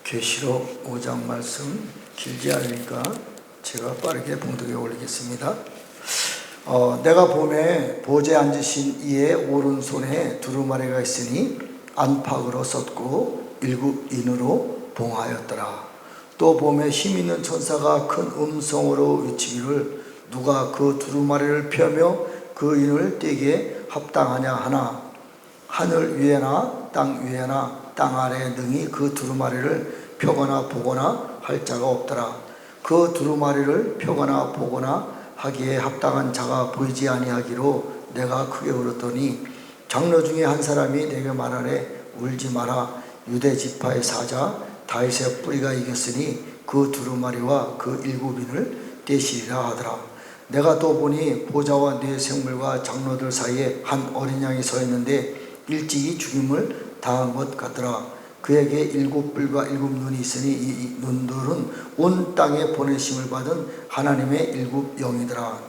계시록 5장 말씀 길지 않으니까 제가 빠르게 봉독에 올리겠습니다. 내가 보매 보좌에 앉으신 이의 오른손에 두루마리가 있으니 안팎으로 썼고 일곱 인으로 봉하였더라. 또 보매 힘있는 천사가 큰 음성으로 외치기를 누가 그 두루마리를 펴며 그 인을 떼기에 합당하냐 하나 하늘 위에나 땅 위에나 땅 아래에 능히 그 두루마리를 펴거나 보거나 할 자가 없더라. 그 두루마리를 펴거나 보거나 하기에 합당한 자가 보이지 아니하기로 내가 크게 울었더니 장로 중에 한 사람이 내게 말하되 울지 마라. 유대 지파의 사자 다윗의 뿌리가 이겼으니 그 두루마리와 그 일곱 인을 떼시리라 하더라. 내가 또 보니 보좌와 네 생물과 장로들 사이에 한 어린 양이 서 있는데 일찍이 죽임을 당한 것 같더라. 그에게 일곱 뿔과 일곱 눈이 있으니 이 눈들은 온 땅에 보내심을 받은 하나님의 일곱 영이더라.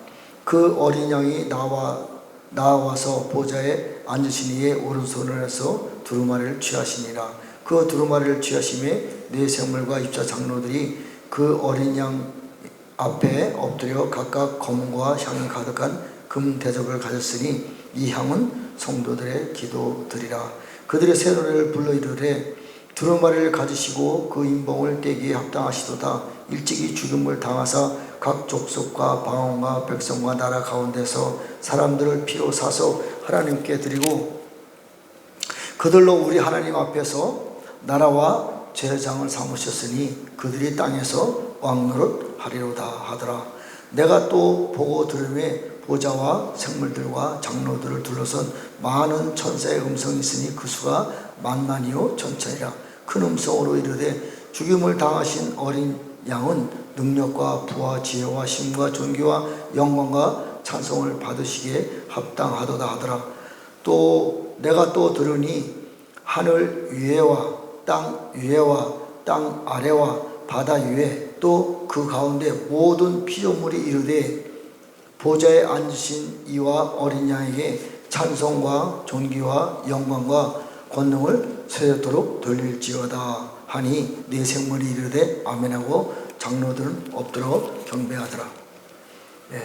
그 어린 양이 나와서 보좌에 앉으신 이의 오른손을 해서 두루마리를 취하시니라. 그 두루마리를 취하심에 네 생물과 입자 장로들이 그 어린 양 앞에 엎드려 각각 검과 향이 가득한 금 대접을 가졌으니 이 향은 성도들의 기도드리라. 그들의 새 노래를 불러 이르되 두루마리를 가지시고 그 인봉을 떼기에 합당하시도다. 일찍이 죽음을 당하사 각 족속과 방언과 백성과 나라 가운데서 사람들을 피로 사서 하나님께 드리고 그들로 우리 하나님 앞에서 나라와 제사장을 삼으셨으니 그들이 땅에서 왕노릇 하리로다 하더라. 내가 또 보고 들으매 보좌와 생물들과 장로들을 둘러선 많은 천사의 음성이 있으니 그 수가 만만이요 천천이라. 큰 음성으로 이르되 죽임을 당하신 어린 양은 능력과 부와 지혜와 힘과 존귀와 영광과 찬송을 받으시기에 합당하도다 하더라. 또 내가 또 들으니 하늘 위에와 땅 위에와 땅 아래와 바다 위에 또 그 가운데 모든 피조물이 이르되 보좌에 앉으신 이와 어린 양에게 찬송과 존귀와 영광과 권능을 세세토록 돌릴지어다 하니 네 생물이 이르되 아멘하고 장로들은 엎드려 경배하더라.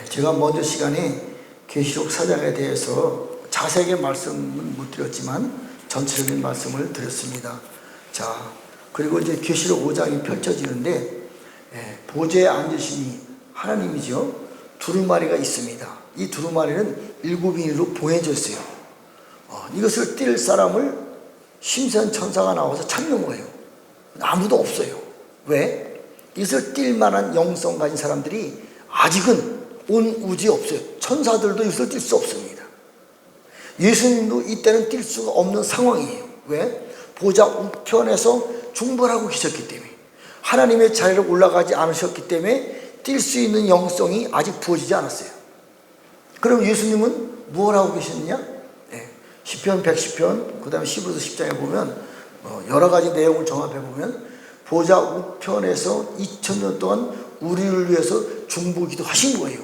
제가 먼저 시간에 계시록 4장에 대해서 자세하게 말씀은 못 드렸지만 전체적인 말씀을 드렸습니다. 자, 그리고 이제 계시록 5장이 펼쳐지는데 보좌에 앉으시니 하나님이죠. 두루마리가 있습니다. 이 두루마리는 일곱 인으로 봉해졌어요. 이것을 뛸 사람을 심사한 천사가 나와서 찾는 거예요. 아무도 없어요. 왜? 이것을 뛸 만한 영성 가진 사람들이 아직은 온 우주에 없어요. 천사들도 이것을 뛸 수 없습니다. 예수님도 이때는 뛸 수가 없는 상황이에요. 왜? 보좌 우편에서 중보하고 계셨기 때문에, 하나님의 자리로 올라가지 않으셨기 때문에 뛸 수 있는 영성이 아직 부어지지 않았어요. 그럼 예수님은 뭘 하고 계셨느냐? 시편 110편 그 다음에 10에서 10장에 보면 여러 가지 내용을 정합해 보면 보좌 우편에서 2000년 동안 우리를 위해서 중보기도 하신 거예요.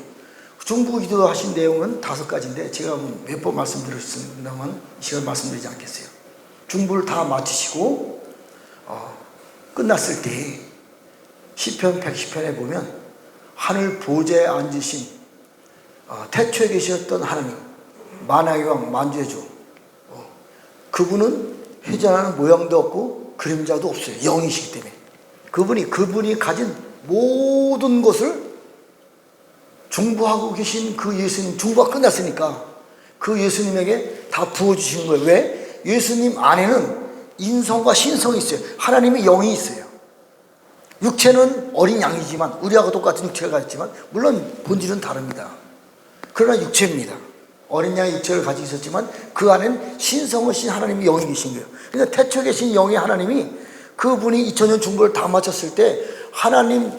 중보기도 하신 내용은 5가지인데 제가 몇 번 말씀드렸습니다만 이 시간 말씀드리지 않겠어요. 중보를 다 마치시고 끝났을 때 시편 110편에 보면 하늘 보좌에 앉으신 태초에 계셨던 하나님, 만왕의 왕 만주의 주, 그분은 회전하는 모양도 없고 그림자도 없어요. 영이시기 때문에 그분이 가진 모든 것을 중보하고 계신 그 예수님, 중보가 끝났으니까 그 예수님에게 다 부어주시는 거예요. 왜? 예수님 안에는 인성과 신성이 있어요. 하나님의 영이 있어요. 육체는 어린 양이지만 우리하고 똑같은 육체가 있지만 물론 본질은 다릅니다. 그러나 육체입니다. 어린 양의 육체를 가지고 있었지만 그 안에는 신성하신 하나님의 영이 계신 거예요. 그러니까 태초에 계신 영의 하나님이 그분이 2000년 중보를 다 마쳤을 때 하나님의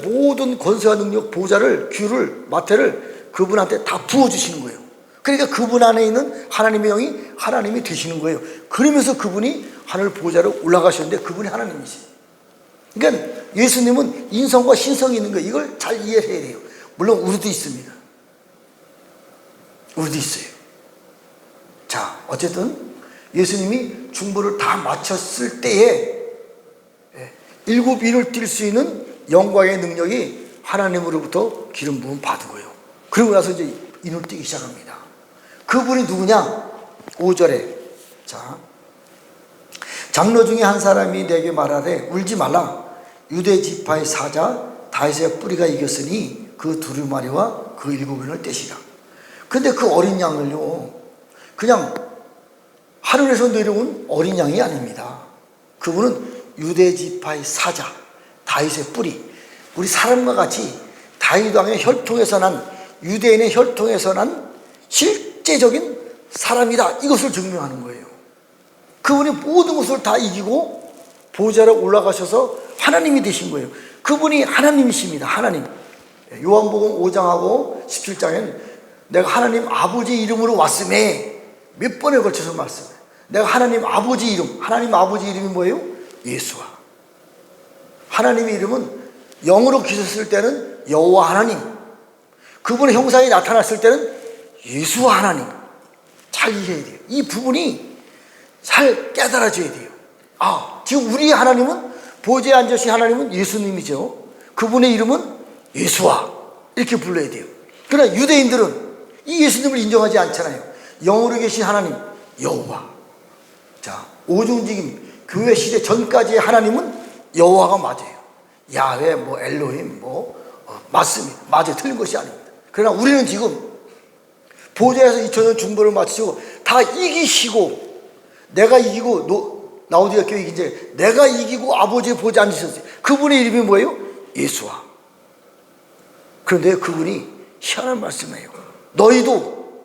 모든 권세와 능력, 보좌를, 규를, 마태를 그분한테 다 부어주시는 거예요. 그러니까 그분 안에 있는 하나님의 영이 하나님이 되시는 거예요. 그러면서 그분이 하늘 보좌로 올라가셨는데 그분이 하나님이시죠. 그러니까 예수님은 인성과 신성이 있는 거예요. 이걸 잘 이해해야 돼요. 물론 우리도 있습니다. 우리도 있어요. 자, 어쨌든 예수님이 중보를 다 마쳤을 때에 일곱 일을 뛸 수 있는 영광의 능력이 하나님으로부터 기름 부음 받은 거예요. 그러고 나서 이제 인을 뛰기 시작합니다. 그분이 누구냐? 5절에 자, 장로 중에 한 사람이 내게 말하되 울지 말라. 유대 지파의 사자 다윗의 뿌리가 이겼으니 그 두루마리와 그 일곱 인을 떼시라. 근데 그 어린 양을요, 그냥 하늘에서 내려온 어린 양이 아닙니다. 그분은 유대 지파의 사자 다윗의 뿌리, 우리 사람과 같이 다윗 왕의 혈통에서 난, 유대인의 혈통에서 난 실제적인 사람이다, 이것을 증명하는 거예요. 그분이 모든 것을 다 이기고 보좌로 올라가셔서 하나님이 되신 거예요. 그분이 하나님이십니다. 하나님. 요한복음 5장하고 17장에는 내가 하나님 아버지 이름으로 왔음에 몇 번에 걸쳐서 말씀해요. 내가 하나님 아버지 이름, 하나님 아버지 이름이 뭐예요? 예수와. 하나님의 이름은 영으로 기셨을 때는 여호와 하나님, 그분의 형상이 나타났을 때는 예수와 하나님. 잘 이해해야 돼요. 이 부분이 잘 깨달아져야 돼요. 지금 우리의 하나님은, 보좌에 앉으신 하나님은 예수님이죠. 그분의 이름은 예수와 이렇게 불러야 돼요. 그러나 유대인들은 이 예수님을 인정하지 않잖아요. 영으로 계신 하나님 여호와. 자, 오중직임 교회 시대 전까지의 하나님은 여호와가 맞아요. 야훼, 엘로힘, 맞습니다. 맞아요. 틀린 것이 아닙니다. 그러나 우리는 지금 보좌에서 2000년 중보를 마치고 다 이기시고, 내가 이기고 라오디게아 교회 이제 내가 이기고 아버지의 보좌에 앉으셨어요. 그분의 이름이 뭐예요? 예수와. 그런데 그분이 희한한 말씀이에요. 너희도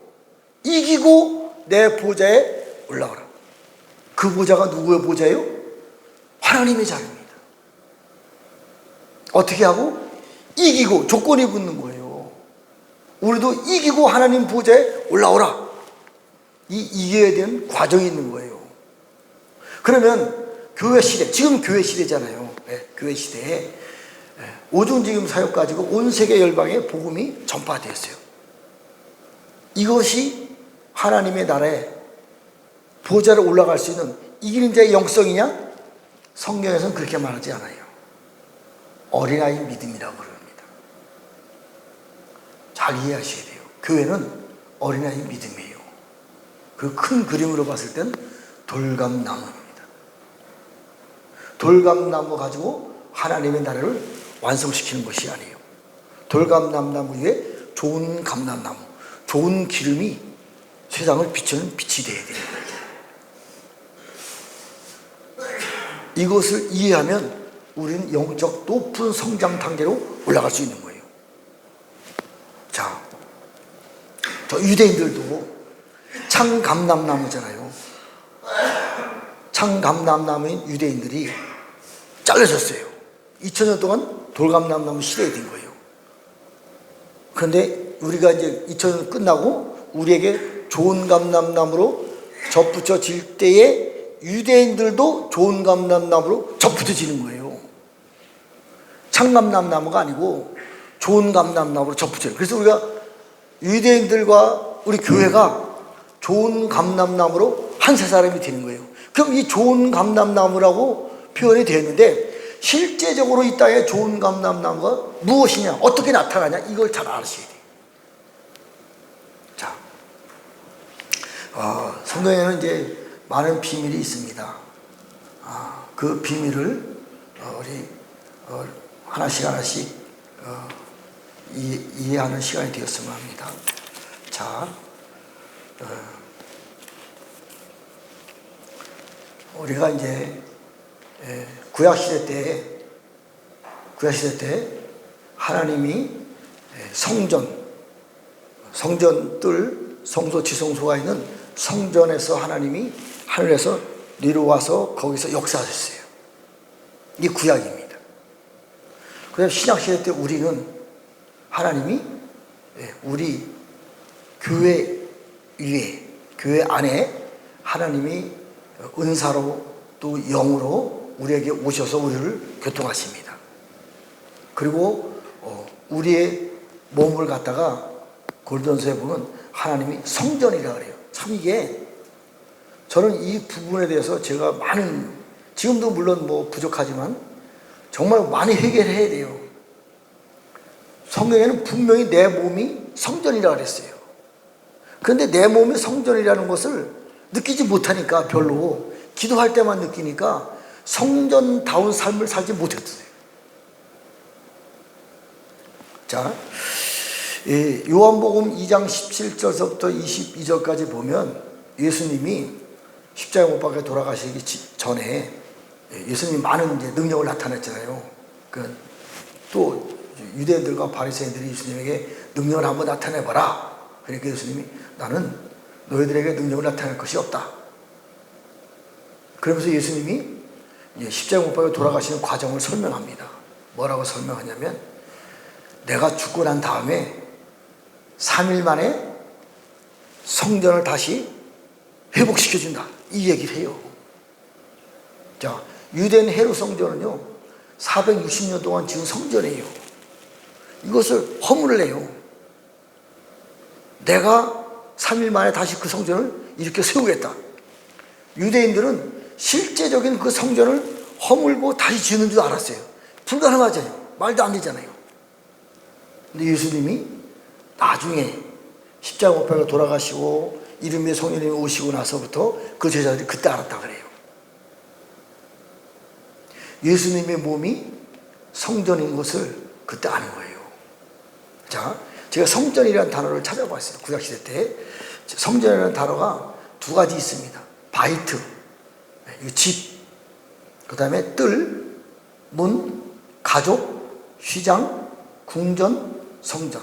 이기고 내 보좌에 올라오라. 그 보좌가 누구의 보좌예요? 하나님의 자리입니다. 어떻게 하고? 이기고. 조건이 붙는 거예요. 우리도 이기고 하나님 보좌에 올라오라. 이겨야 되는 과정이 있는 거예요. 그러면 교회 시대, 지금 교회 시대잖아요. 교회 시대에 오중직임 사역 가지고 온 세계 열방에 복음이 전파되었어요. 이것이 하나님의 나라에 보좌로 올라갈 수 있는 이기는 자의 영성이냐? 성경에서는 그렇게 말하지 않아요. 어린아이 믿음이라고 그럽니다. 잘 이해하셔야 돼요. 교회는 어린아이 믿음이에요. 그 큰 그림으로 봤을 땐 돌감나무입니다. 돌감나무 가지고 하나님의 나라를 완성시키는 것이 아니에요. 돌감나무 위에 좋은 감람나무, 좋은 기름이 세상을 비추는 빛이 되어야 되는 거예요. 이것을 이해하면 우리는 영적 높은 성장 단계로 올라갈 수 있는 거예요. 자, 저 유대인들도 창감람나무잖아요. 창감람나무인 유대인들이 잘라졌어요. 2000년 동안 돌감람나무 시대에 된 거예요. 그런데 우리가 이제 2000년 끝나고 우리에게 좋은 감람나무로 접붙여질 때에 유대인들도 좋은 감람나무로 접붙여지는 거예요. 창감람나무가 아니고 좋은 감람나무로 접붙여요. 그래서 우리가 유대인들과 우리 교회가 좋은 감람나무로 한 세 사람이 되는 거예요. 그럼 이 좋은 감람나무라고 표현이 되었는데, 실제적으로 이 땅에 좋은 감람나무가 무엇이냐, 어떻게 나타나냐, 이걸 잘 아셔야 돼요. 자, 성경에는 이제 많은 비밀이 있습니다. 그 비밀을 우리 하나씩 이해하는 시간이 되었으면 합니다. 자, 우리가 이제 구약시대 때 하나님이 성전들, 성소, 지성소가 있는 성전에서 하나님이 하늘에서 내려와서 거기서 역사하셨어요. 이게 구약입니다. 그래서 신약시대 때 우리는 하나님이 우리 교회 위에, 교회 안에 하나님이 은사로 또 영으로 우리에게 오셔서 우리를 교통하십니다. 그리고 우리의 몸을 갖다가 고린도전서에 보면 하나님이 성전이라 그래요. 참 이게, 저는 이 부분에 대해서 제가 지금도 물론 부족하지만 정말 많이 해결해야 돼요. 성경에는 분명히 내 몸이 성전이라고 그랬어요. 그런데 내 몸이 성전이라는 것을 느끼지 못하니까, 별로 기도할 때만 느끼니까 성전다운 삶을 살지 못했어요. 자, 요한복음 2장 17절서부터 22절까지 보면 예수님이 십자가 못 박혀 돌아가시기 전에 예수님이 많은 이제 능력을 나타냈잖아요. 또 유대인들과 바리새인들이 예수님에게 능력을 한번 나타내봐라. 그러니까 예수님이 나는 너희들에게 능력을 나타낼 것이 없다. 그러면서 예수님이 십자가 못 박혀 돌아가시는 과정을 설명합니다. 뭐라고 설명하냐면, 내가 죽고 난 다음에 3일 만에 성전을 다시 회복시켜준다, 이 얘기를 해요. 자, 유대인 헤롯 성전은요 460년 동안 지은 성전이에요. 이것을 허물을 해요. 내가 3일 만에 다시 그 성전을 이렇게 세우겠다. 유대인들은 실제적인 그 성전을 허물고 다시 지는 줄 알았어요. 불가능하잖아요. 말도 안 되잖아요. 근데 예수님이 나중에 십자가 못 박혀 돌아가시고 이름의 성령님이 오시고 나서부터 그 제자들이 그때 알았다 그래요. 예수님의 몸이 성전인 것을 그때 아는 거예요. 자, 제가 성전이라는 단어를 찾아봤어요. 구약시대 때. 성전이라는 단어가 두 가지 있습니다. 바이트, 이거 집, 그 다음에 뜰, 문, 가족, 휘장, 궁전, 성전.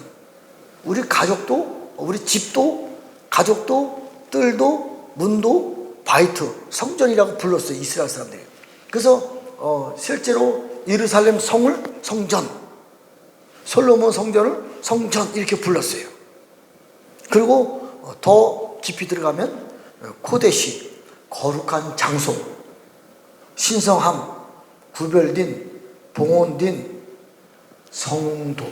우리 가족도, 우리 집도, 가족도, 뜰도, 문도 바이트, 성전이라고 불렀어요. 이스라엘 사람들이. 그래서 실제로 예루살렘 성을 성전, 솔로몬 성전을 성전 이렇게 불렀어요. 그리고 더 깊이 들어가면 코데시, 거룩한 장소, 신성함, 구별된, 봉헌된 성도.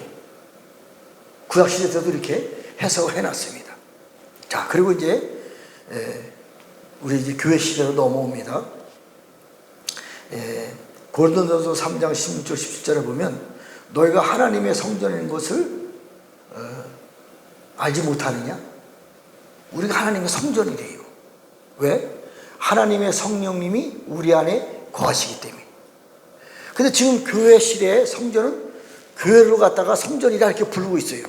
구약시대 때도 이렇게 해석을 해놨습니다. 자, 그리고 이제 우리 이제 교회 시대로 넘어옵니다. 고린도전서 3장 16절 17절에 보면, 너희가 하나님의 성전인 것을 알지 못하느냐? 우리가 하나님의 성전이래요. 왜? 하나님의 성령님이 우리 안에 거하시기 때문에. 근데 지금 교회 시대의 성전은 교회로 갔다가 성전이라 이렇게 부르고 있어요.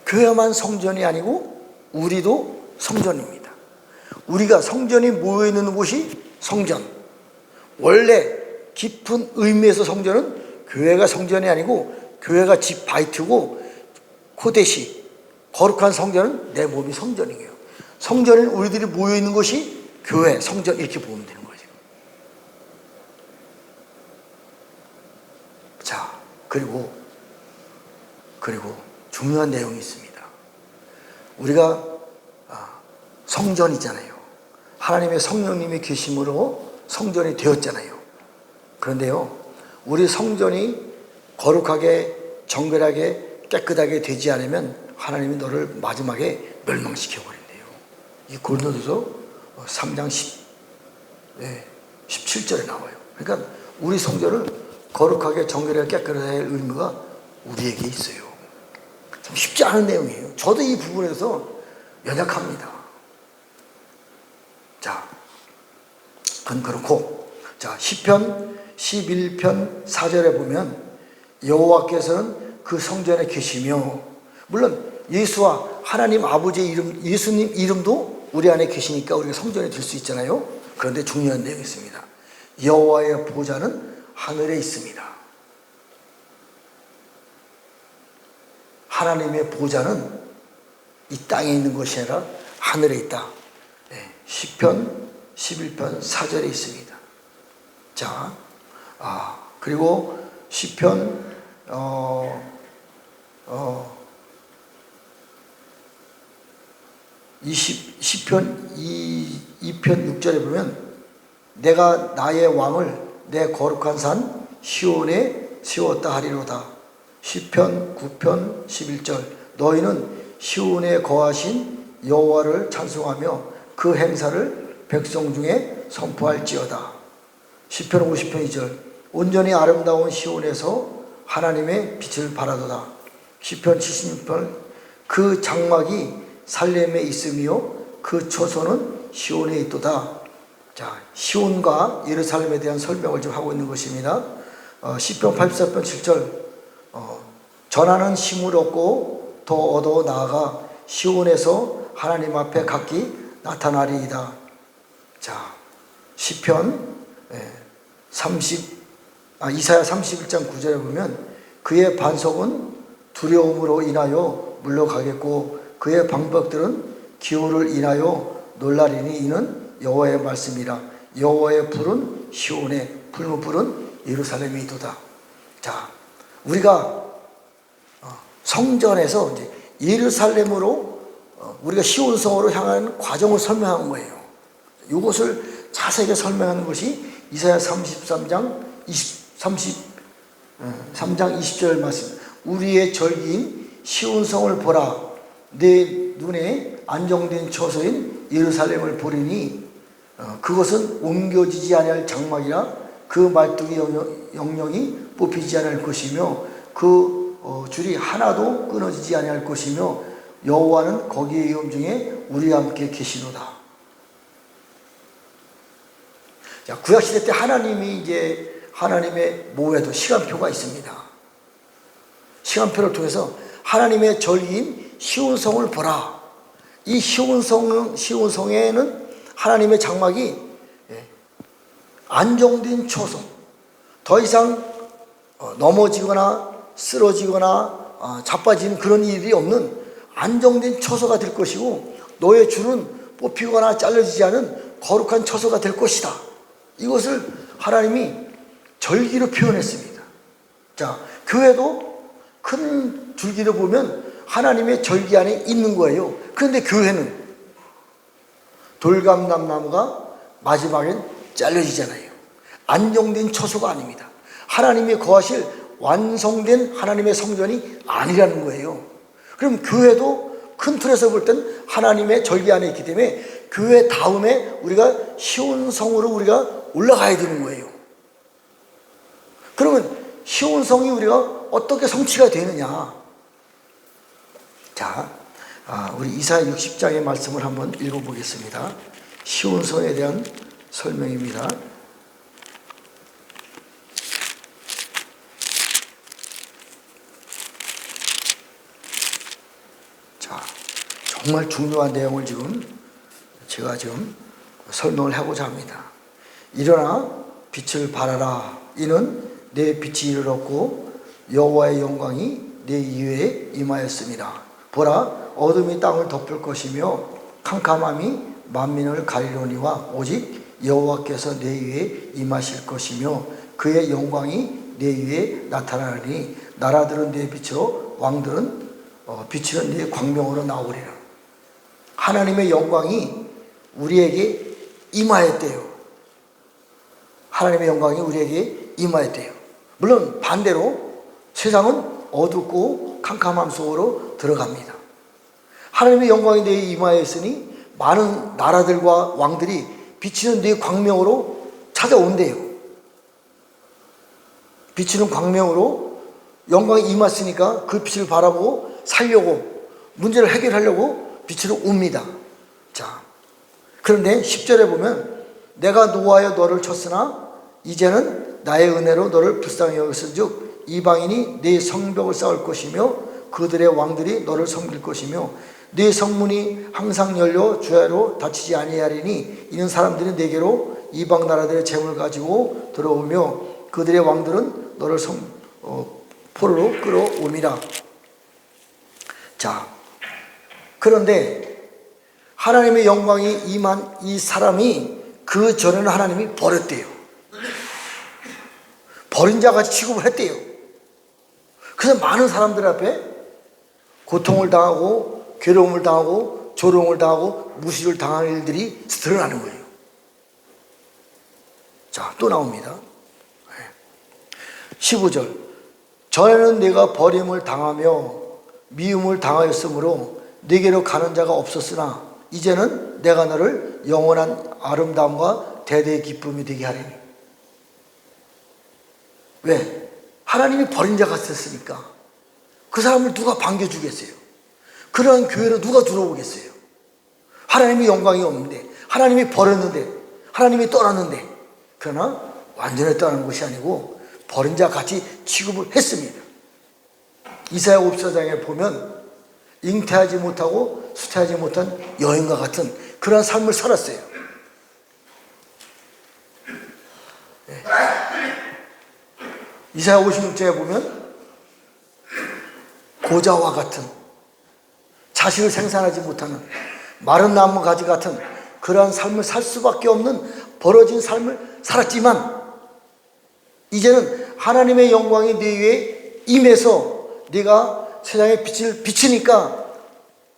교회만 성전이 아니고 우리도 성전입니다. 우리가 성전이 모여있는 곳이 성전. 원래 깊은 의미에서 성전은 교회가 성전이 아니고 교회가 집 바이트고, 코데시, 거룩한 성전은 내 몸이 성전이에요. 성전은 우리들이 모여있는 곳이 교회, 성전 이렇게 보면 되는 거죠. 자, 그리고 중요한 내용이 있습니다. 우리가 성전이잖아요. 하나님의 성령님이 계심으로 성전이 되었잖아요. 그런데요, 우리 성전이 거룩하게 정결하게 깨끗하게 되지 않으면 하나님이 너를 마지막에 멸망시켜 버린대요. 이 고린도전서 3장 17절에 나와요. 그러니까 우리 성전을 거룩하게 정결하게 깨끗하게 할 의무가 우리에게 있어요. 참 쉽지 않은 내용이에요. 저도 이 부분에서 연약합니다. 자, 그건 그렇고, 자, 시편 11편 4절에 보면 여호와께서는 그 성전에 계시며, 물론 예수와 하나님 아버지의 이름, 예수님 이름도 우리 안에 계시니까 우리가 성전에 들 수 있잖아요. 그런데 중요한 내용이 있습니다. 여호와의 보좌는 하늘에 있습니다. 하나님의 보좌는 이 땅에 있는 것이 아니라 하늘에 있다. 시편 11편 4절에 있습니다. 자, 그리고 시편 시편 2편 6절에 보면, 내가 나의 왕을 내 거룩한 산 시온에 세웠다 하리로다. 시편 9편 11절, 너희는 시온에 거하신 여호와를 찬송하며 그 행사를 백성 중에 선포할지어다. 시편 50편 2절 온전히 아름다운 시온에서 하나님의 빛을 발하도다. 시편 76편 그 장막이 살렘에 있으며 그 초소는 시온에 있도다. 자, 시온과 예루살렘에 대한 설명을 좀 하고 있는 것입니다. 시편 84편 7절 전하는 힘을 얻고 더 얻어 나아가 시온에서 하나님 앞에 각기 나타나리이다. 자, 시편 이사야 31장 9절에 보면 그의 반석은 두려움으로 인하여 물러가겠고 그의 방법들은 기호를 인하여 놀라리니 이는 여호와의 말씀이라. 여호와의 불은 시온에 불은 예루살렘에 있도다. 자, 우리가 성전에서 이제 예루살렘으로 우리가 시온성으로 향하는 과정을 설명한 거예요. 이것을 자세하게 설명하는 것이 이사야 33장 20절 말씀. 우리의 절기인 시온성을 보라. 내 눈에 안정된 처소인 예루살렘을 보리니 그것은 옮겨지지 아니할 장막이라. 그 말뚝이 영영이 뽑히지 않을 것이며 그 줄이 하나도 끊어지지 아니할 것이며 여호와는 거기의 위엄 중에 우리와 함께 계시노다. 자, 구약시대 때 하나님의 모에도 시간표가 있습니다. 시간표를 통해서 하나님의 절기인 시온성을 보라. 이 시온성에는 하나님의 장막이 안정된 초소, 더 이상 넘어지거나 쓰러지거나 자빠지는 그런 일이 없는 안정된 처소가 될 것이고 너의 줄은 뽑히거나 잘려지지 않은 거룩한 처소가 될 것이다. 이것을 하나님이 절기로 표현했습니다. 자, 교회도 큰 줄기를 보면 하나님의 절기 안에 있는 거예요. 그런데 교회는 돌감람나무가 마지막엔 잘려지잖아요. 안정된 처소가 아닙니다. 하나님이 거하실 완성된 하나님의 성전이 아니라는 거예요. 그럼 교회도 큰 틀에서 볼 땐 하나님의 절기 안에 있기 때문에 교회 다음에 우리가 시온성으로 우리가 올라가야 되는 거예요. 그러면 시온성이 우리가 어떻게 성취가 되느냐? 자, 우리 이사야 60장의 말씀을 한번 읽어보겠습니다. 시온성에 대한 설명입니다. 자, 정말 중요한 내용을 제가 지금 설명을 하고자 합니다. 일어나 빛을 발하라. 이는 내 빛이 이르렀고 여호와의 영광이 내 위에 임하였습니다. 보라, 어둠이 땅을 덮을 것이며 캄캄함이 만민을 가리려니와 오직 여호와께서 내 위에 임하실 것이며 그의 영광이 내 위에 나타나리니 나라들은 내 빛으로 왕들은 비치는 네 광명으로 나오리라. 하나님의 영광이 우리에게 임하였대요. 하나님의 영광이 우리에게 임하였대요. 물론 반대로 세상은 어둡고 캄캄함 속으로 들어갑니다. 하나님의 영광이 내게 임하였으니 많은 나라들과 왕들이 비치는 네 광명으로 찾아온대요. 비치는 광명으로 영광이 임했으니까 그 빛을 바라보고 살려고, 문제를 해결하려고 빛으로 옵니다. 자, 그런데 10절에 보면 내가 노하여 너를 쳤으나 이제는 나의 은혜로 너를 불쌍히 여겼은즉 이방인이 네 성벽을 쌓을 것이며 그들의 왕들이 너를 섬길 것이며 네 성문이 항상 열려 주야로 닫히지 아니하리니 이는 사람들이 네게로 이방 나라들의 재물을 가지고 들어오며 그들의 왕들은 너를 포로로 끌어오미라. 자, 그런데 하나님의 영광이 임한 이 사람이 그 전에는 하나님이 버렸대요. 버린 자같이 취급을 했대요. 그래서 많은 사람들 앞에 고통을 당하고 괴로움을 당하고 조롱을 당하고 무시를 당하는 일들이 드러나는 거예요. 자, 또 나옵니다. 15절 전에는 내가 버림을 당하며 미움을 당하였으므로 네게로 가는 자가 없었으나 이제는 내가 너를 영원한 아름다움과 대대의 기쁨이 되게 하리니. 왜? 하나님이 버린 자 같았으니까. 그 사람을 누가 반겨주겠어요? 그러한 교회로 누가 들어오겠어요? 하나님의 영광이 없는데, 하나님이 버렸는데, 하나님이 떠났는데. 그러나 완전히 떠난 것이 아니고 버린 자 같이 취급을 했습니다. 이사야 54장에 보면 잉태하지 못하고 수태하지 못한 여인과 같은 그러한 삶을 살았어요. 네. 이사야 56장에 보면 고자와 같은, 자식을 생산하지 못하는 마른 나무 가지 같은 그러한 삶을 살 수밖에 없는 벌어진 삶을 살았지만, 이제는 하나님의 영광이 네 위에 임해서 네가 세상에 빛을 비치니까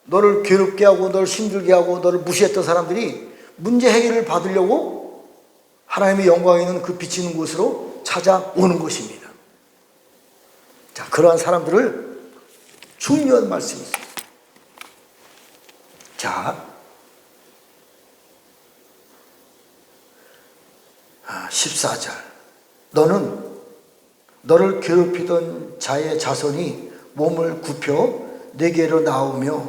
너를 괴롭게 하고 너를 힘들게 하고 너를 무시했던 사람들이 문제 해결을 받으려고 하나님의 영광이 있는 그 비치는 곳으로 찾아오는 것입니다. 자, 그러한 사람들을 중요한 말씀이 있습니다. 자, 14절. 너는 너를 괴롭히던 자의 자손이 몸을 굽혀 내게로 나오며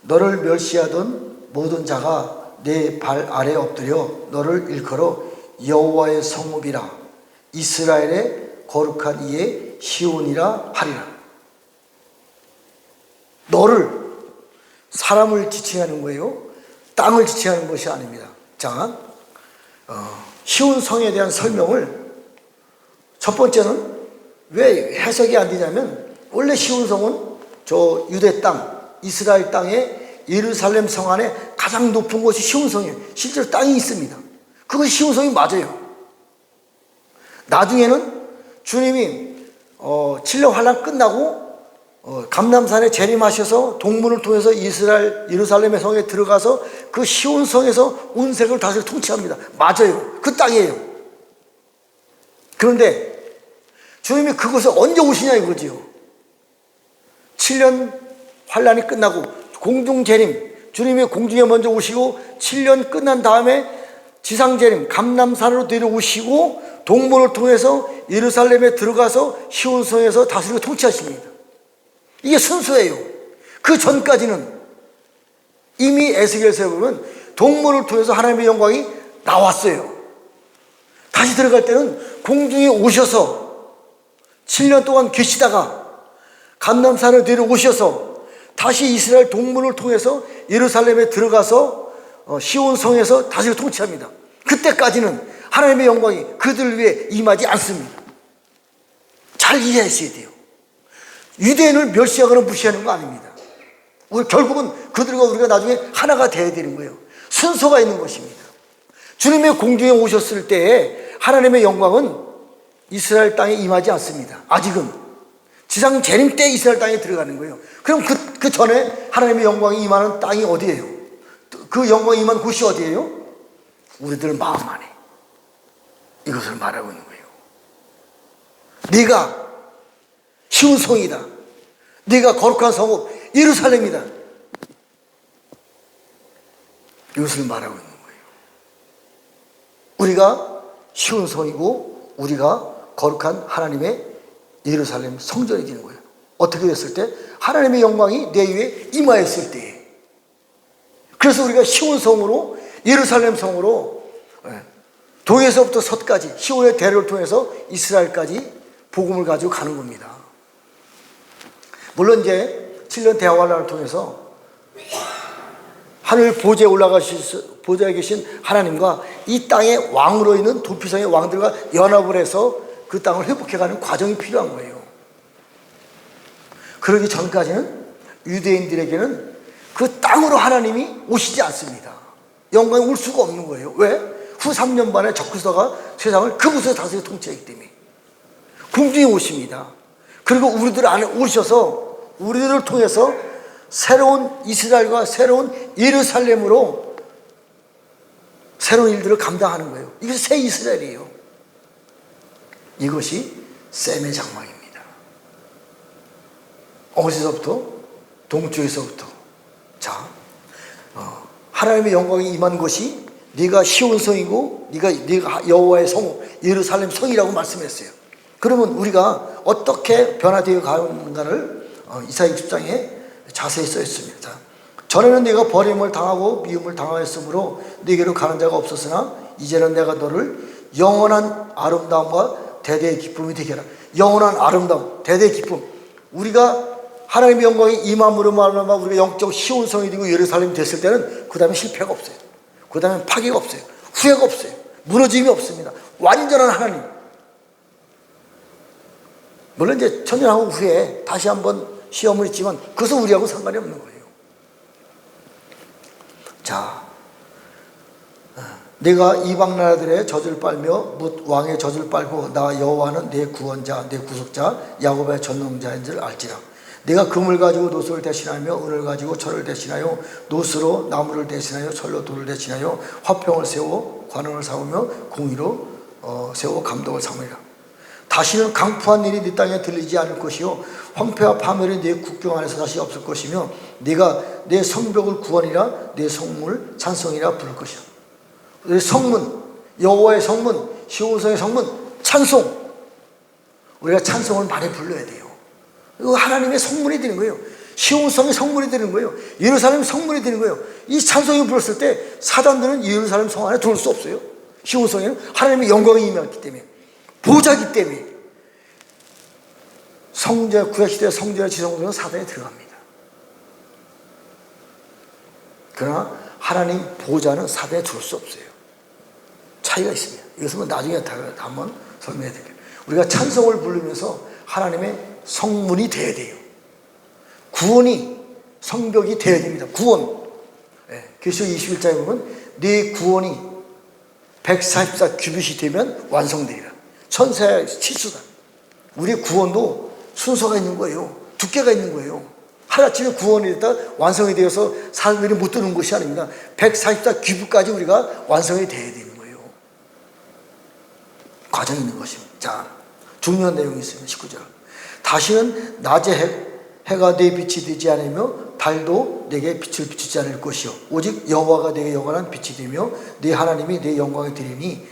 너를 멸시하던 모든 자가 내 발 아래 엎드려 너를 일컬어 여호와의 성읍이라 이스라엘의 거룩한 이의 시온이라 하리라. 너를, 사람을 지칭하는 거예요. 땅을 지칭하는 것이 아닙니다. 자, 시온 성에 대한 설명을, 첫 번째는 왜 해석이 안 되냐면, 원래 시온 성은 저 유대 땅, 이스라엘 땅에 예루살렘 성 안에 가장 높은 곳이 시온 성이에요. 실제로 땅이 있습니다. 그것이 시온 성이 맞아요. 나중에는 주님이 7년 환란 끝나고 감람산에 재림하셔서 동문을 통해서 이스라엘 예루살렘의 성에 들어가서 그 시온 성에서 온 세계를 다시 통치합니다. 맞아요. 그 땅이에요. 그런데 주님이 그곳에 언제 오시냐 이거지요. 7년 환란이 끝나고 공중 재림, 주님이 공중에 먼저 오시고 7년 끝난 다음에 지상 재림, 감람산으로 내려오시고 동문을 통해서 예루살렘에 들어가서 시온 성에서 다스리고 통치하십니다. 이게 순서예요. 그 전까지는 이미 에스겔서에 보면 동문을 통해서 하나님의 영광이 나왔어요. 다시 들어갈 때는 공중에 오셔서 7년 동안 계시다가 감람산을 내려오셔서 다시 이스라엘 동문을 통해서 예루살렘에 들어가서 시온 성에서 다시 통치합니다. 그때까지는 하나님의 영광이 그들 위해 임하지 않습니다. 잘 이해하셔야 돼요. 유대인을 멸시하거나 무시하는 거 아닙니다. 결국은 그들과 우리가 나중에 하나가 되어야 되는 거예요. 순서가 있는 것입니다. 주님의 공중에 오셨을 때 하나님의 영광은 이스라엘 땅에 임하지 않습니다. 아직은 지상 재림 때 이스라엘 땅에 들어가는 거예요. 그럼 그 전에 하나님의 영광이 임하는 땅이 어디예요? 그 영광이 임한 곳이 어디예요? 우리들 마음 안에. 이것을 말하고 있는 거예요. 네가 시온 성이다. 네가 거룩한 성읍 예루살렘이다. 이것을 말하고 있는 거예요. 우리가 시온 성이고 우리가 거룩한 하나님의 예루살렘 성전이 되는 거예요. 어떻게 됐을 때? 하나님의 영광이 내 위에 임하였을 때에. 그래서 우리가 시온 성으로, 예루살렘 성으로 동에서부터 섯까지 시온의 대를 통해서 이스라엘까지 복음을 가지고 가는 겁니다. 물론 이제 7년 대환란을 통해서 하늘 보좌에 보좌에 계신 하나님과 이 땅의 왕으로 있는 도피성의 왕들과 연합을 해서 그 땅을 회복해가는 과정이 필요한 거예요. 그러기 전까지는 유대인들에게는 그 땅으로 하나님이 오시지 않습니다. 영광이 올 수가 없는 거예요. 왜? 후 3년 반에 적그리스도가 세상을 그곳에서 다스려 통치하기 때문에 공중에 오십니다. 그리고 우리들 안에 오셔서 우리들을 통해서 새로운 이스라엘과 새로운 예루살렘으로 새로운 일들을 감당하는 거예요. 이것이 새 이스라엘이에요. 이것이 셈의 장막입니다. 어디서부터? 동쪽에서부터. 자, 하나님의 영광이 임한 것이 네가 시온 성이고 네가 여호와의 성 예루살렘 성이라고 말씀했어요. 그러면 우리가 어떻게 변화되어 가는가를 이사야 60장에 자세히 써 있습니다. 전에는 네가 버림을 당하고 미움을 당하였으므로 네게로 가는 자가 없었으나 이제는 내가 너를 영원한 아름다움과 대대의 기쁨이 되게 하라. 영원한 아름다움, 대대의 기쁨. 우리가 하나님의 영광이 임함으로 말하면 우리가 영적 시온성이 되고 예루살렘이 됐을 때는 그 다음에 실패가 없어요. 그 다음에 파괴가 없어요. 후회가 없어요. 무너짐이 없습니다. 완전한 하나님. 물론 이제 천년하고 후에 다시 한번 시험을 있지만 그것은 우리하고 상관이 없는 거예요. 자, 내가 이방 나라들의 젖을 빨며 뭇 왕의 젖을 빨고 나 여호와는 내 구원자 내 구속자 야곱의 전능자인 줄 알지라. 내가 금을 가지고 노소를 대신하며 은을 가지고 철을 대신하여 노스로 나무를 대신하여 철로 돌을 대신하여 화평을 세워 관원을 삼으며 공의로 세워 감독을 삼으리라. 다시는 강포한 일이 네 땅에 들리지 않을 것이요 황폐와 파멸이 네 국경 안에서 다시 없을 것이며 네가 내 성벽을 구원이라 내 성문을 찬송이라 부를 것이라. 내 성문, 여호와의 성문, 시온성의 성문, 찬송. 우리가 찬송을 많이 불러야 돼요. 이거 하나님의 성문이 되는 거예요. 시온성의 성문이 되는 거예요. 예루살렘 성문이 되는 거예요. 이 찬송을 불렀을 때 사단들은 예루살렘 성 안에 들어올 수 없어요. 시온성에는 하나님의 영광이 임했기 때문에, 보좌기 때문에. 성제, 구약시대 성제와 지성소는 사단에 들어갑니다. 그러나 하나님 보좌는 사단에 들어올 수 없어요. 차이가 있습니다. 이것은 나중에 한번 설명해 드릴게요. 우리가 찬송을 부르면서 하나님의 성문이 되어야 돼요. 구원이 성벽이 되어야 됩니다. 구원. 계시록 21장에 보면 네 구원이 144 규빗이 되면 완성되리라. 천사의 치수다. 우리의 구원도 순서가 있는 거예요. 두께가 있는 거예요. 하루아침에 구원이 됐다 완성이 되어서 사람들이 못 드는 것이 아닙니다. 144 규빗까지 우리가 완성이 되어야 되는 거예요. 과정이 있는 것입니다. 자, 중요한 내용이 있습니다. 19절. 다시는 낮에 해가 내 빛이 되지 않으며 달도 내게 빛을 비추지 않을 것이요 오직 여호와가 내게 영원한 빛이 되며 네 하나님이 내 영광이 되리니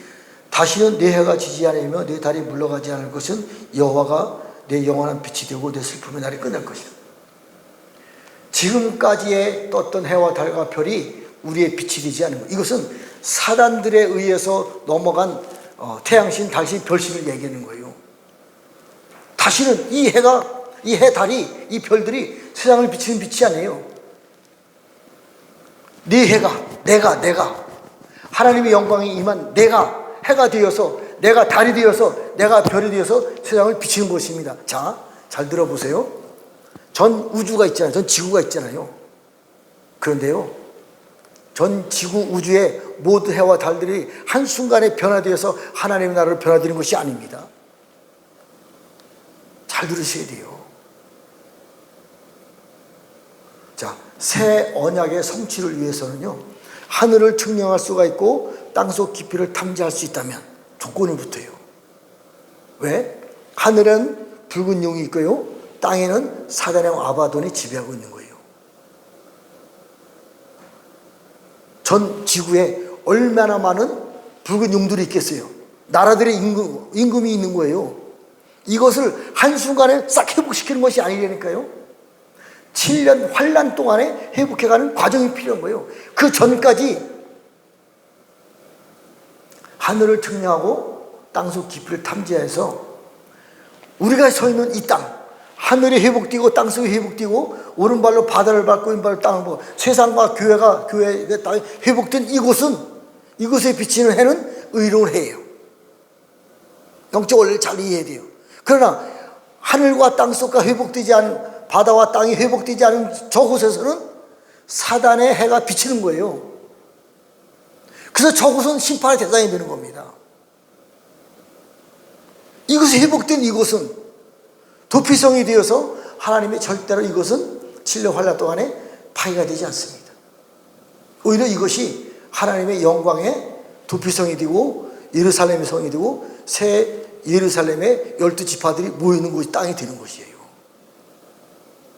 다시는 내 해가 지지 않으며 내 달이 물러가지 않을 것은 여호와가 내 영원한 빛이 되고 내 슬픔의 날이 끝날 것이다. 지금까지의 떴던 해와 달과 별이 우리의 빛이 되지 않는 것, 이것은 사단들에 의해서 넘어간 태양신, 달신, 별신을 얘기하는 거예요. 다시는 이 해가, 이 해, 달이, 이 별들이 세상을 비치는 빛이 아니에요. 네 해가, 내가 하나님의 영광이 임한 내가 해가 되어서, 내가 달이 되어서, 내가 별이 되어서 세상을 비치는 것입니다. 자, 잘 들어보세요. 전 우주가 있잖아요. 전 지구가 있잖아요. 그런데요, 전 지구 우주의 모든 해와 달들이 한순간에 변화되어서 하나님의 나라로 변화되는 것이 아닙니다. 잘 들으셔야 돼요. 자, 새 언약의 성취를 위해서는요, 하늘을 측량할 수가 있고 땅속 깊이를 탐지할 수 있다면 조건이 붙어요. 왜? 하늘은 붉은 용이 있고요, 땅에는 사단의 아바돈이 지배하고 있는 거예요. 전 지구에 얼마나 많은 붉은 용들이 있겠어요. 나라들의 임금이 있는 거예요. 이것을 한순간에 싹 회복시키는 것이 아니라니까요. 7년 환란 동안에 회복해가는 과정이 필요한 거예요. 그 전까지 하늘을 측량하고 땅속 깊이를 탐지해서 우리가 서 있는 이 땅, 하늘이 회복되고 땅속이 회복되고 오른발로 바다를 밟고 왼발로 땅을 보고 세상과 교회의 땅이 회복된 이곳은, 이곳에 비치는 해는 의로운 해예요. 영적 원리를 잘 이해해야 돼요. 그러나 하늘과 땅속과 회복되지 않은, 바다와 땅이 회복되지 않은 저곳에서는 사단의 해가 비치는 거예요. 그래서 저곳은 심판의 대상이 되는 겁니다. 이것이 회복된 이곳은 도피성이 되어서 하나님의 절대로 이것은 7년 환란 동안에 파괴가 되지 않습니다. 오히려 이것이 하나님의 영광의 도피성이 되고 예루살렘의 성이 되고 새 예루살렘의 12지파들이 모이는 곳이 땅이 되는 것이에요.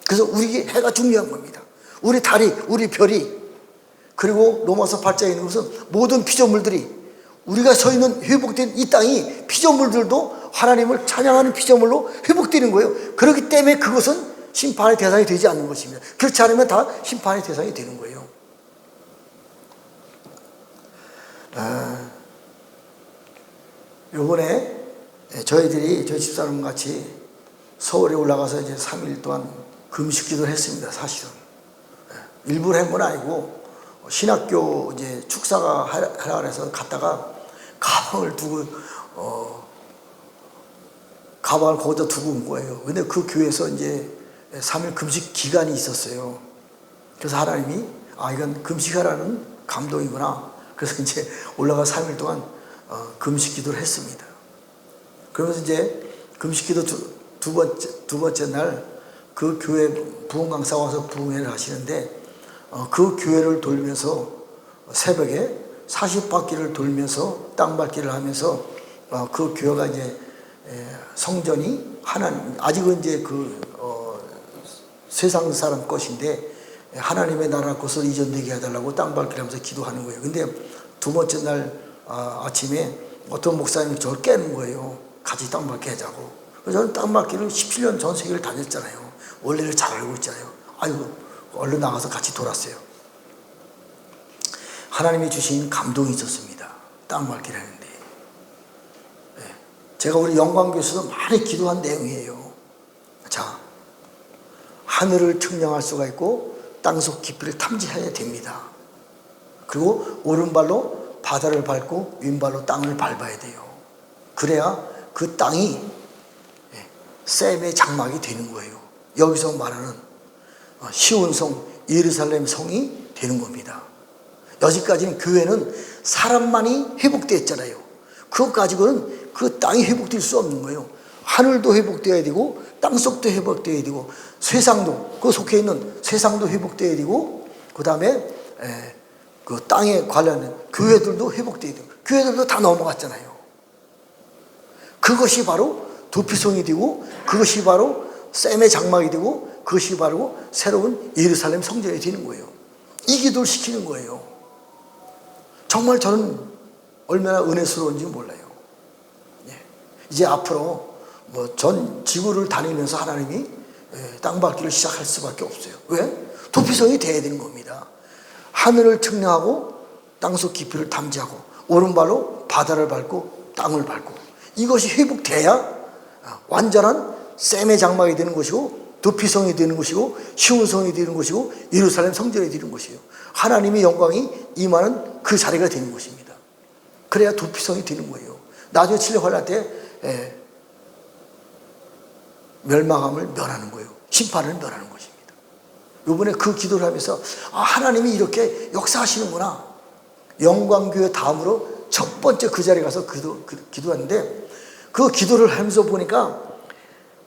그래서 우리 해가 중요한 겁니다. 우리 달이, 우리 별이, 그리고 로마서 8장에 있는 것은 모든 피조물들이, 우리가 서 있는 회복된 이 땅이 피조물들도 하나님을 찬양하는 피조물로 회복되는 거예요. 그렇기 때문에 그것은 심판의 대상이 되지 않는 것입니다. 그렇지 않으면 다 심판의 대상이 되는 거예요. 요번에 저희 집사람 같이 서울에 올라가서 이제 3일 동안 금식 기도를 했습니다. 사실은 일부러 한 건 아니고 신학교 이제 축사가 하라 그래서 갔다가 가방을 두고 가방을 거기다 두고 온 거예요. 근데 그 교회에서 이제 3일 금식 기간이 있었어요. 그래서 하나님이 이건 금식하라는 감동이구나. 그래서 이제 올라가 3일 동안 금식 기도를 했습니다. 그러면서 이제 금식 기도 두 번째 날 그 교회 부흥 강사가 와서 부흥회를 하시는데 그 교회를 돌면서 새벽에 40바퀴를 돌면서 땅밟기를 하면서 그 교회가 이제 성전이 하나님 아직은 이제 세상 사람 것인데 하나님의 나라 것을 이전되게 해달라고 땅밟기를 하면서 기도하는 거예요. 근데 두 번째 날 아침에 어떤 목사님이 저를 깨는 거예요. 같이 땅밟기 하자고. 그래서 저는 땅밟기를 17년 전 세계를 다녔잖아요. 원래를 잘 알고 있잖아요. 아이고 얼른 나가서 같이 돌았어요. 하나님이 주신 감동이 있었습니다. 땅밟기를 하는데 제가 우리 영광교에서도 많이 기도한 내용이에요. 자, 하늘을 측량할 수가 있고 땅속 깊이를 탐지해야 됩니다. 그리고 오른발로 바다를 밟고 왼발로 땅을 밟아야 돼요. 그래야 그 땅이 셈의 장막이 되는 거예요. 여기서 말하는 시온성 예루살렘 성이 되는 겁니다. 여기까지는 교회는 사람만이 회복됐잖아요. 그것 가지고는 그 땅이 회복될 수 없는 거예요. 하늘도 회복되어야 되고 땅속도 회복되어야 되고 세상도 그 속해 있는 세상도 회복되어야 되고 그 다음에 그 땅에 관련된 교회들도 회복되어야 되고 교회들도 다 넘어갔잖아요. 그것이 바로 도피성이 되고 그것이 바로 셈의 장막이 되고 그것이 바로 새로운 예루살렘 성전이 되는 거예요. 이 기도를 시키는 거예요. 정말 저는 얼마나 은혜스러운지 몰라요. 이제 앞으로 전 지구를 다니면서 하나님이 땅밟기를 시작할 수밖에 없어요. 왜? 도피성이 돼야 되는 겁니다. 하늘을 측량하고 땅속 깊이를 탐지하고 오른발로 바다를 밟고 땅을 밟고 이것이 회복돼야 완전한 셈의 장막이 되는 것이고 도피성이 되는 것이고 시온성이 되는 것이고 예루살렘 성전이 되는 것이에요. 하나님의 영광이 임하는 그 자리가 되는 것입니다. 그래야 도피성이 되는 거예요. 나중에 칠레환란 때 멸망함을 면하는 거예요. 심판을 면하는 것입니다. 이번에 그 기도를 하면서 하나님이 이렇게 역사하시는구나. 영광교회 다음으로 첫 번째 그 자리에 가서 기도하는데 그 기도를 하면서 보니까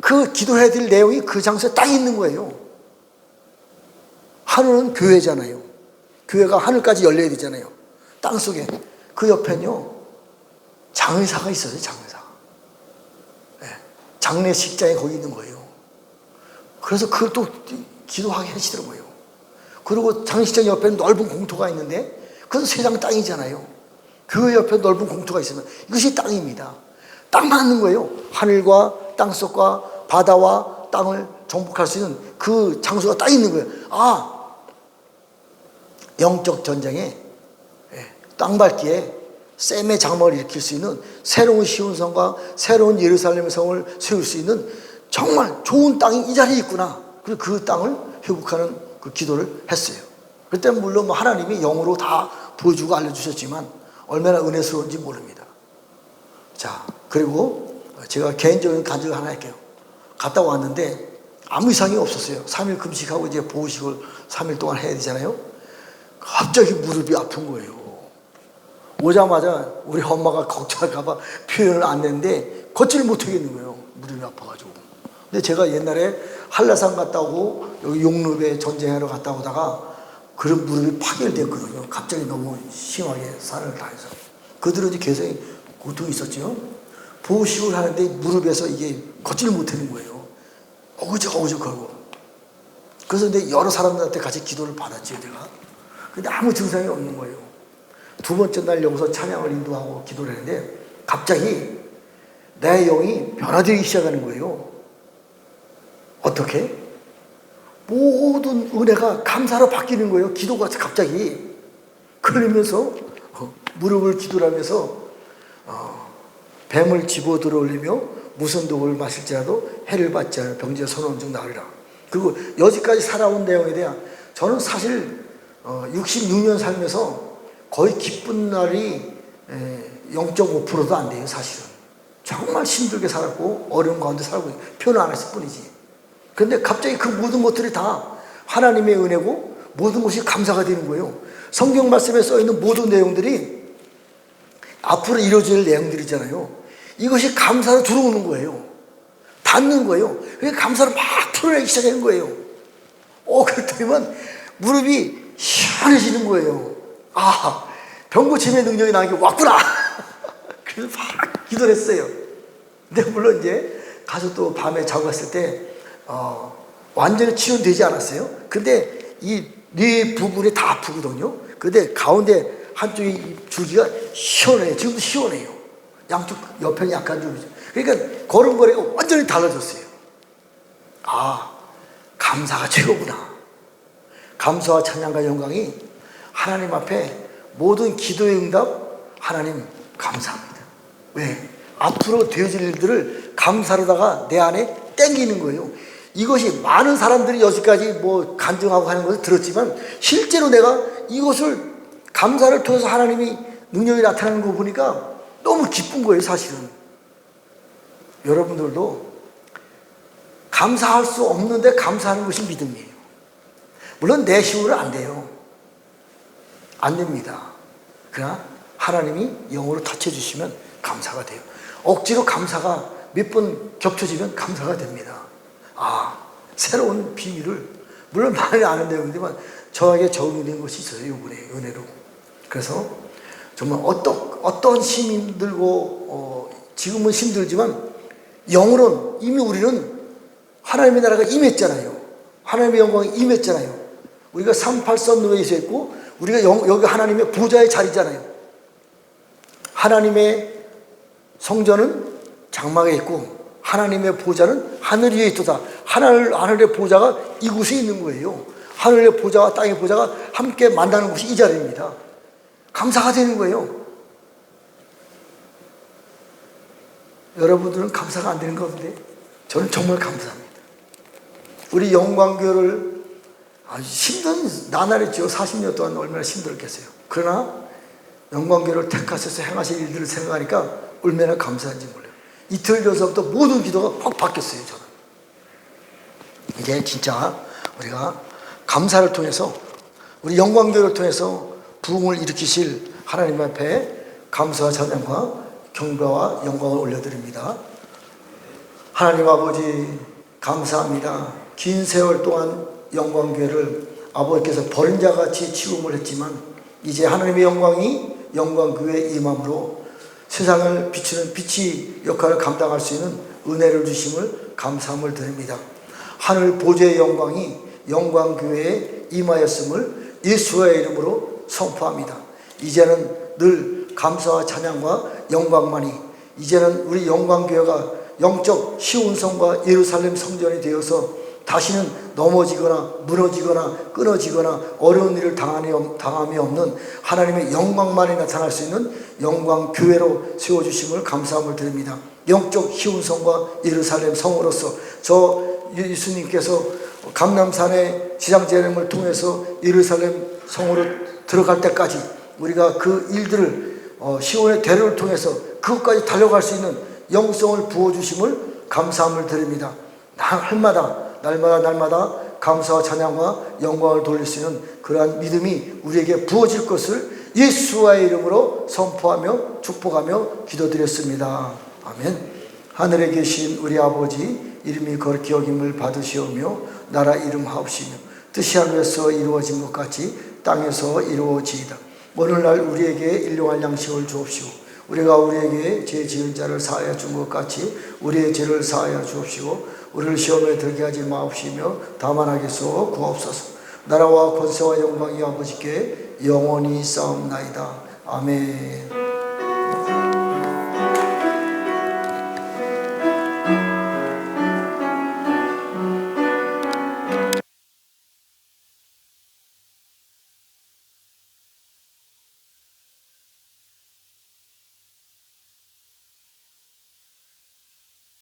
그 기도해야 될 내용이 그 장소에 딱 있는 거예요. 하늘은 교회잖아요. 교회가 하늘까지 열려야 되잖아요. 땅속에. 그 옆에는요 장의사가 있어요. 장의사. 장례식장이 거기 있는 거예요. 그래서 그걸 또 기도하게 하시더라고요. 그리고 장례식장 옆에는 넓은 공터가 있는데 그건 세상 땅이잖아요. 교회 옆에 넓은 공터가 있으면 이것이 땅입니다. 딱 맞는 거예요. 하늘과 땅속과 바다와 땅을 정복할 수 있는 그 장소가 딱 있는 거예요. 영적 전쟁에 땅밟기에 셈의 장막을 일으킬 수 있는 새로운 시온성과 새로운 예루살렘 성을 세울 수 있는 정말 좋은 땅이 이 자리에 있구나. 그리고 그 땅을 회복하는 그 기도를 했어요. 그때 물론 하나님이 영으로 다 보여주고 알려주셨지만 얼마나 은혜스러운지 모릅니다. 자, 그리고 제가 개인적인 간증을 하나 할게요. 갔다 왔는데 아무 이상이 없었어요. 3일 금식하고 이제 보호식을 3일 동안 해야 되잖아요. 갑자기 무릎이 아픈 거예요. 오자마자 우리 엄마가 걱정할까봐 표현을 안 했는데 걷지를 못하겠는 거예요. 무릎이 아파가지고. 근데 제가 옛날에 한라산 갔다 오고 여기 용룹에 전쟁하러 갔다 오다가 그런 무릎이 파열됐거든요. 갑자기 너무 심하게 산을 다녀서. 그들은 이제 계속 고통이 있었죠. 보호식을 하는데 무릎에서 이게 걷지를 못하는 거예요. 어그적어그적하고. 그래서 근데 여러 사람들한테 같이 기도를 받았죠, 제가. 근데 아무 증상이 없는 거예요. 두 번째 날 여기서 찬양을 인도하고 기도를 했는데 갑자기 내 영이 변화되기 시작하는 거예요. 어떻게? 모든 은혜가 감사로 바뀌는 거예요. 기도가 갑자기. 그러면서 무릎을 기도하면서 뱀을 집어들어 올리며 무슨 독을 마실지라도 해를 받지 않을 병지의 선언 중 나으리라. 그리고 여기까지 살아온 내용에 대한 저는 사실 66년 살면서 거의 기쁜 날이 0.5%도 안 돼요. 사실은 정말 힘들게 살았고 어려운 가운데 살고 표현 안 했을 뿐이지. 그런데 갑자기 그 모든 것들이 다 하나님의 은혜고 모든 것이 감사가 되는 거예요. 성경 말씀에 써있는 모든 내용들이 앞으로 이루어질 내용들이잖아요. 이것이 감사로 들어오는 거예요. 닿는 거예요. 그러니까 감사를 막 풀어내기 시작하는 거예요. 그렇다면 무릎이 시원해지는 거예요. 병고침의 능력이 나에게 왔구나. 그래서 막 기도를 했어요. 근데 물론 이제 가서 또 밤에 자고 갔을 때 완전히 치료되지 않았어요. 근데 이 뇌 부분이 다 아프거든요. 근데 가운데 한쪽이 줄기가 시원해요. 지금도 시원해요. 양쪽 옆에는 약간 좀. 그러니까 걸음걸이가 완전히 달라졌어요. 감사가 최고구나. 감사와 찬양과 영광이 하나님 앞에 모든 기도의 응답, 하나님 감사합니다. 왜? 앞으로 되어질 일들을 감사로다가 내 안에 땡기는 거예요. 이것이 많은 사람들이 여기까지 뭐 간증하고 하는 것을 들었지만 실제로 내가 이것을 감사를 통해서 하나님이 능력이 나타나는 거 보니까 너무 기쁜 거예요. 사실은 여러분들도 감사할 수 없는데 감사하는 것이 믿음이에요. 물론 내 힘으로 안 돼요. 안 됩니다. 그러나 하나님이 영으로 터쳐주시면 감사가 돼요. 억지로 감사가 몇 번 겹쳐지면 감사가 됩니다. 새로운 비밀을 물론 많이 아는 내용이지만 저에게 적용된 것이 있어요. 이번에 은혜로. 그래서 정말 어떤 힘이 힘들고 지금은 힘들지만 영으로는 이미 우리는 하나님의 나라가 임했잖아요. 하나님의 영광이 임했잖아요. 우리가 38선로에 있고 우리가 여기 하나님의 보좌의 자리잖아요. 하나님의 성전은 장막에 있고 하나님의 보좌는 하늘 위에 있도다. 하늘의 보좌가 이곳에 있는 거예요. 하늘의 보좌와 땅의 보좌가 함께 만나는 곳이 이 자리입니다. 감사가 되는 거예요. 여러분들은 감사가 안 되는 것 같은데 저는 정말 감사합니다. 우리 영광교를 아주 힘든 나날이죠. 40년 동안 얼마나 힘들었겠어요. 그러나 영광교를 택하셔서 행하실 일들을 생각하니까 얼마나 감사한지 몰라요. 이틀 전서부터 모든 기도가 확 바뀌었어요. 저는 이게 진짜 우리가 감사를 통해서 우리 영광교를 통해서 부흥을 일으키실 하나님 앞에 감사와 찬양과 경배와 영광을 올려드립니다. 하나님 아버지 감사합니다. 긴 세월 동안 영광교회를 아버지께서 버린 자같이 취급을 했지만 이제 하나님의 영광이 영광교회에 임함으로 세상을 비추는 빛이 역할을 감당할 수 있는 은혜를 주심을 감사함을 드립니다. 하늘 보좌의 영광이 영광교회에 임하였음을 예수의 이름으로 선포합니다. 이제는 늘 감사와 찬양과 영광만이 이제는 우리 영광교회가 영적 시온성과 예루살렘 성전이 되어서 다시는 넘어지거나 무너지거나 끊어지거나 어려운 일을 당함이 없는 하나님의 영광만이 나타날 수 있는 영광교회로 세워주심을 감사함을 드립니다. 영적 시온성과 예루살렘 성으로서 저 예수님께서 감람산의 지상재림을 통해서 예루살렘 성으로 들어갈 때까지 우리가 그 일들을 시온의 대로를 통해서 그것까지 달려갈 수 있는 영성을 부어주심을 감사함을 드립니다. 날마다 감사와 찬양과 영광을 돌릴 수 있는 그러한 믿음이 우리에게 부어질 것을 예수와의 이름으로 선포하며 축복하며 기도드렸습니다. 아멘. 하늘에 계신 우리 아버지 이름이 거룩히 여김을 받으시오며 나라 이름하옵시며 뜻이 하늘에서 이루어진 것 같이 땅에서 이루어지이다. 오늘날 우리에게 일용할 양식을 주옵시고 우리가 우리에게 죄 지은 자를 사하여 준 것 같이 우리의 죄를 사하여 주옵시고 우리를 시험에 들게 하지 마옵시며 다만 하게서 구하옵소서. 나라와 권세와 영광이 아버지께 영원히 싸움나이다. 아멘.